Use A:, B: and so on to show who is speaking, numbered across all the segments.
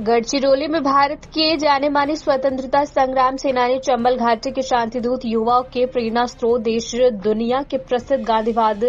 A: गढ़चिरौली में भारत के जाने माने स्वतंत्रता संग्राम सेनानी चंबल घाटी के शांतिदूत युवाओं के प्रेरणा स्रोत देश दुनिया के प्रसिद्ध गांधीवाद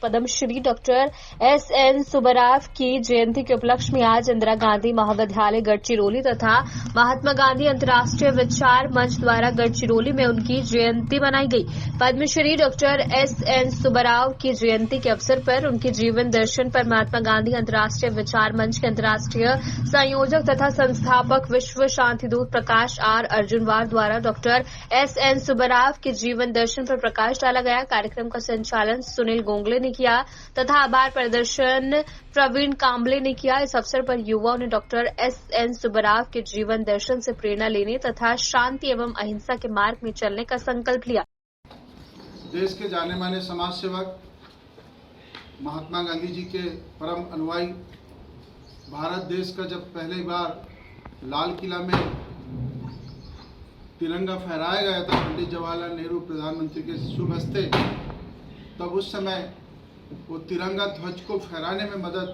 A: पद्मश्री डॉक्टर एस.एन. सुब्बाराव की जयंती के उपलक्ष्य में आज इंदिरा गांधी महाविद्यालय गढ़चिरौली तथा महात्मा गांधी अंतर्राष्ट्रीय विचार मंच द्वारा गढ़चिरौली में उनकी जयंती मनाई गई। Padmashri doctor SN. सुब्बाराव की जयंती के अवसर पर उनके जीवन दर्शन पर महात्मा गांधी अंतर्राष्ट्रीय विचार मंच के अंतर्राष्ट्रीय संयोजक तथा संस्थापक विश्व शांतिदूत प्रकाश आर अर्जुनवार द्वारा डॉक्टर एस.एन. सुब्बाराव के जीवन दर्शन पर प्रकाश डाला गया। कार्यक्रम का संचालन सुनील गोंगले ने किया तथा आभार प्रदर्शन प्रवीण कांबले ने किया। इस अवसर पर युवाओं ने डॉक्टर एस.एन. सुब्बाराव के जीवन दर्शन से प्रेरणा लेने तथा शांति एवं अहिंसा के मार्ग में चलने का संकल्प लिया।
B: देश के जाने माने समाज सेवक महात्मा गांधी जी के परम अनुयायी, भारत देश का जब पहली बार लाल किला में तिरंगा फहराया गया था पंडित जवाहरलाल नेहरू प्रधानमंत्री के शुभ हस्ते, तब उस समय वो तिरंगा ध्वज को फहराने में मदद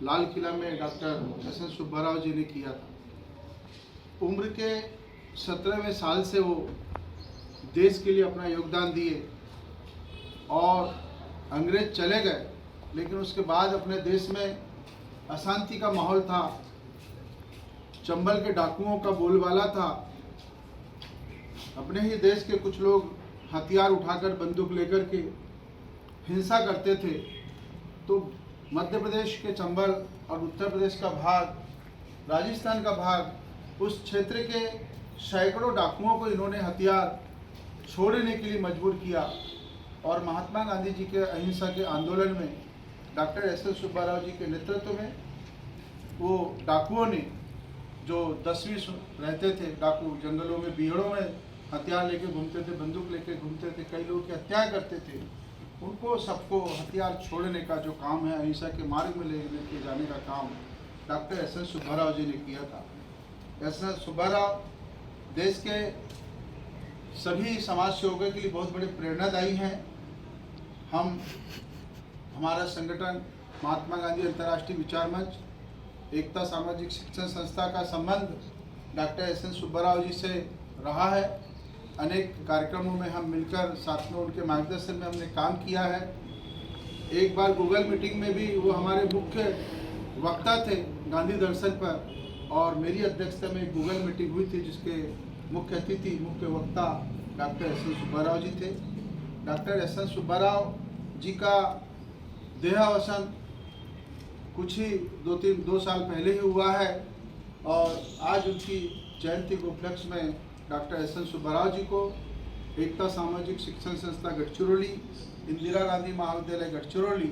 B: लाल किला में डॉक्टर एस.एन. सुब्बाराव जी ने किया था। उम्र के 17वें साल से वो देश के लिए अपना योगदान दिए और अंग्रेज चले गए, लेकिन उसके बाद अपने देश में अशांति का माहौल था। चंबल के डाकुओं का बोलबाला था। अपने ही देश के कुछ लोग हथियार उठाकर बंदूक लेकर के हिंसा करते थे। तो मध्य प्रदेश के चंबल और उत्तर प्रदेश का भाग, राजस्थान का भाग, उस क्षेत्र के सैकड़ों डाकुओं को इन्होंने हथियार छोड़ने के लिए मजबूर किया और महात्मा गांधी जी के अहिंसा के आंदोलन में डॉक्टर एस.एन. सुब्बाराव जी के नेतृत्व में वो डाकुओं ने, जो 10वीं रहते थे डाकू, जंगलों में बीहड़ों में हथियार लेके घूमते थे, बंदूक लेके घूमते थे, कई लोग की हत्या करते थे, उनको सबको हथियार छोड़ने का जो काम है, अहिंसा के मार्ग में लेके जाने का काम डॉक्टर एस.एन. सुब्बाराव जी ने किया था। एस.एन. सुब्बाराव देश के सभी समाज सेवकों के लिए बहुत बड़े प्रेरणादायी हैं। हमारा संगठन महात्मा गांधी अंतर्राष्ट्रीय विचार मंच, एकता सामाजिक शिक्षण संस्था का संबंध डॉक्टर एस.एन. सुब्बाराव जी से रहा है। अनेक कार्यक्रमों में हम मिलकर साथ में उनके मार्गदर्शन में हमने काम किया है। एक बार गूगल मीटिंग में भी वो हमारे मुख्य वक्ता थे गांधी दर्शन पर, और मेरी अध्यक्षता में एक गूगल मीटिंग हुई थी जिसके मुख्य अतिथि, मुख्य वक्ता डॉक्टर एस.एन. सुब्बाराव जी थे। Doctor SN. सुब्बाराव जी का देहावसान कुछ ही 2 साल पहले ही हुआ है और आज उनकी जयंती के उपलक्ष्य में डॉक्टर एस.एन. सुब्बाराव जी को एकता सामाजिक शिक्षण संस्था गढ़चिरौली, इंदिरा गांधी महाविद्यालय गढ़चिरौली,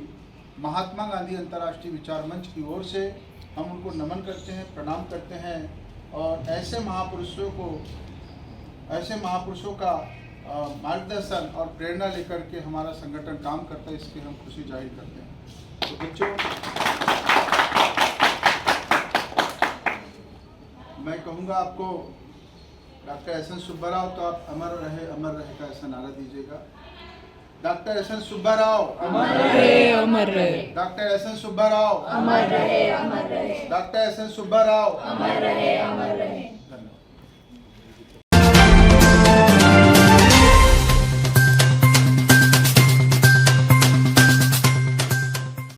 B: महात्मा गांधी अंतर्राष्ट्रीय विचार मंच की ओर से हम उनको नमन करते हैं, प्रणाम करते हैं और ऐसे महापुरुषों का मार्गदर्शन और प्रेरणा लेकर के हमारा संगठन काम करता है, इसकी हम खुशी जाहिर करते हैं। तो बच्चों, मैं कहूँगा आपको डॉक्टर एस.एन. सुब्बाराव, तो आप अमर रहे का ऐसा नारा दीजिएगा। Doctor SN. सुब्बाराव
C: अमर रहे, अमर रहे।
B: Doctor SN. सुब्बाराव
C: अमर रहे, अमर रहे।
B: Doctor SN. सुब्बाराव
C: अमर रहे, अमर रहे।